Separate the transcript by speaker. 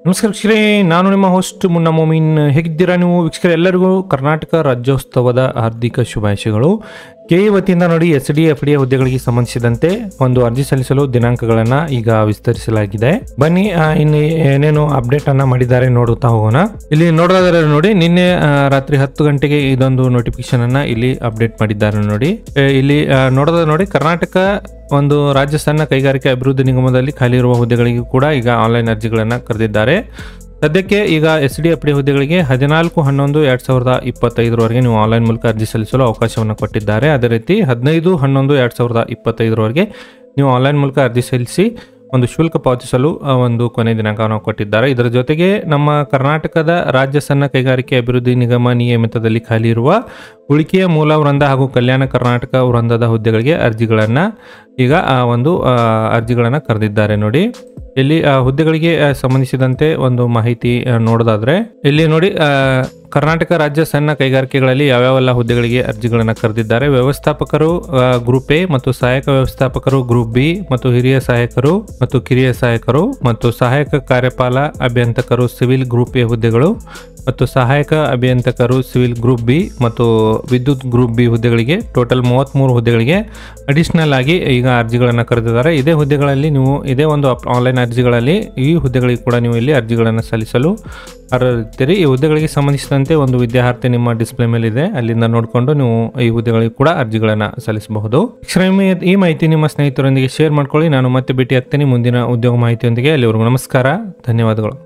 Speaker 1: ನಮಸ್ಕಾರ ವೀಕ್ಷಕರೇ, ನಾನು ನಿಮ್ಮ ಹೋಸ್ಟ್ ಮುನ್ನಾ ಮೊಮಿನ್. ಹೇಗಿದ್ದೀರಾ ನೀವು ವೀಕ್ಷಕರೇ? ಎಲ್ಲರಿಗೂ ಕರ್ನಾಟಕ ರಾಜ್ಯೋತ್ಸವದ ಹಾರ್ದಿಕ ಶುಭಾಶಯಗಳು. ಕೆಇ ವತಿಯಿಂದ ನೋಡಿ SDFD ಹುದ್ದೆಗಳಿಗೆ ಸಂಬಂಧಿಸಿದಂತೆ ಒಂದು ಅರ್ಜಿ ಸಲ್ಲಿಸಲು ದಿನಾಂಕಗಳನ್ನು ಈಗ ವಿಸ್ತರಿಸಲಾಗಿದೆ. ಬನ್ನಿ ಇನ್ನು ಏನೇನು ಅಪ್ಡೇಟ್ ಅನ್ನ ಮಾಡಿದ್ದಾರೆ ನೋಡುತ್ತಾ ಹೋಗೋಣ. ಇಲ್ಲಿ ನೋಡೋದಾದ್ರೆ ನೋಡಿ, ನಿನ್ನೆ ರಾತ್ರಿ 10 ಗಂಟೆಗೆ ಇದೊಂದು ನೋಟಿಫಿಕೇಶನ್ ಅನ್ನ ಇಲ್ಲಿ ಅಪ್ಡೇಟ್ ಮಾಡಿದ್ದಾರೆ ನೋಡಿ. ಇಲ್ಲಿ ನೋಡೋದಾದ್ರೆ ನೋಡಿ, ಕರ್ನಾಟಕ ಒಂದು ರಾಜ್ಯ ಸಣ್ಣ ಕೈಗಾರಿಕೆ ಅಭಿವೃದ್ಧಿ ನಿಗಮದಲ್ಲಿ ಖಾಲಿ ಇರುವ ಹುದ್ದೆಗಳಿಗೂ ಕೂಡ ಈಗ ಆನ್ಲೈನ್ ಅರ್ಜಿಗಳನ್ನು ಕರೆದಿದ್ದಾರೆ. ಸದ್ಯಕ್ಕೆ ಈಗ SDFD ಹುದ್ದೆಗಳಿಗೆ 14/11/2025 ನೀವು ಆನ್ಲೈನ್ ಮೂಲಕ ಅರ್ಜಿ ಸಲ್ಲಿಸಲು ಅವಕಾಶವನ್ನು ಕೊಟ್ಟಿದ್ದಾರೆ. ಅದೇ ರೀತಿ 15/11/2025 ನೀವು ಆನ್ಲೈನ್ ಮೂಲಕ ಅರ್ಜಿ ಸಲ್ಲಿಸಿ ಒಂದು ಶುಲ್ಕ ಪಾವತಿಸಲು ಒಂದು ಕೊನೆ ದಿನಾಂಕವನ್ನು ಕೊಟ್ಟಿದ್ದಾರೆ. ಇದರ ಜೊತೆಗೆ ನಮ್ಮ ಕರ್ನಾಟಕದ ರಾಜ್ಯ ಸಣ್ಣ ಕೈಗಾರಿಕೆ ಅಭಿವೃದ್ಧಿ ನಿಗಮ ನಿಯಮಿತದಲ್ಲಿ ಖಾಲಿ ಇರುವ ಉಳಿಕೆಯ ಮೂಲ ವೃಂದ ಹಾಗೂ ಕಲ್ಯಾಣ ಕರ್ನಾಟಕ ವೃಂದದ ಹುದ್ದೆಗಳಿಗೆ ಅರ್ಜಿಗಳನ್ನು ಈಗ ಅರ್ಜಿಗಳನ್ನು ಕರೆದಿದ್ದಾರೆ ನೋಡಿ. ಇಲ್ಲಿ ಹುದ್ದೆಗಳಿಗೆ ಸಂಬಂಧಿಸಿದಂತೆ ಒಂದು ಮಾಹಿತಿ ನೋಡೋದಾದ್ರೆ ಇಲ್ಲಿ ನೋಡಿ, ಕರ್ನಾಟಕ ರಾಜ್ಯ ಸಣ್ಣ ಕೈಗಾರಿಕೆಗಳಲ್ಲಿ ಯಾವ್ಯಾವೆಲ್ಲ ಹುದ್ದೆಗಳಿಗೆ ಅರ್ಜಿಗಳನ್ನು ಕರೆದಿದ್ದಾರೆ. ವ್ಯವಸ್ಥಾಪಕರು ಗ್ರೂಪ್ ಎ ಮತ್ತು ಸಹಾಯಕ ವ್ಯವಸ್ಥಾಪಕರು ಗ್ರೂಪ್ ಬಿ ಮತ್ತು ಹಿರಿಯ ಸಹಾಯಕರು ಮತ್ತು ಕಿರಿಯ ಸಹಾಯಕರು ಮತ್ತು ಸಹಾಯಕ ಕಾರ್ಯಪಾಲ ಅಭಿಯಂತಕರು ಸಿವಿಲ್ ಗ್ರೂಪ್ ಎ ಹುದ್ದೆಗಳು ಮತ್ತು ಸಹಾಯಕ ಅಭಿಯಂತಕರು ಸಿವಿಲ್ ಗ್ರೂಪ್ ಬಿ ಮತ್ತು ವಿದ್ಯುತ್ ಗ್ರೂಪ್ ಬಿ ಹುದ್ದೆಗಳಿಗೆ ಟೋಟಲ್ 33 ಹುದ್ದೆಗಳಿಗೆ ಅಡಿಷನಲ್ ಆಗಿ ಈಗ ಅರ್ಜಿಗಳನ್ನು ಕರೆದಿದ್ದಾರೆ. ಇದೇ ಹುದ್ದೆಗಳಲ್ಲಿ ನೀವು ಇದೇ ಒಂದು ಆನ್ಲೈನ್ ಅರ್ಜಿಗಳಲ್ಲಿ ಈ ಹುದ್ದೆಗಳಿಗೆ ಕೂಡ ನೀವು ಇಲ್ಲಿ ಅರ್ಜಿಗಳನ್ನು ಸಲ್ಲಿಸಲು ಅರ್ಹರಿರ್ತೀರಿ. ಈ ಹುದ್ದೆಗಳಿಗೆ ಸಂಬಂಧಿಸಿದಂತೆ ಒಂದು ವಿದ್ಯಾರ್ಥಿ ನಿಮ್ಮ ಡಿಸ್ಪ್ಲೇ ಮೇಲೆ ಇದೆ, ಅಲ್ಲಿಂದ ನೋಡಿಕೊಂಡು ನೀವು ಈ ಹುದ್ದೆಗಳಿಗೆ ಕೂಡ ಅರ್ಜಿಗಳನ್ನು ಸಲ್ಲಿಸಬಹುದು. ಈ ಮಾಹಿತಿ ನಿಮ್ಮ ಸ್ನೇಹಿತರೊಂದಿಗೆ ಶೇರ್ ಮಾಡ್ಕೊಳ್ಳಿ. ನಾನು ಮತ್ತೆ ಭೇಟಿ ಆಗ್ತೇನೆ ಮುಂದಿನ ಉದ್ಯೋಗ ಮಾಹಿತಿಯೊಂದಿಗೆ. ಅಲ್ಲಿವರೆಗೂ ನಮಸ್ಕಾರ, ಧನ್ಯವಾದಗಳು.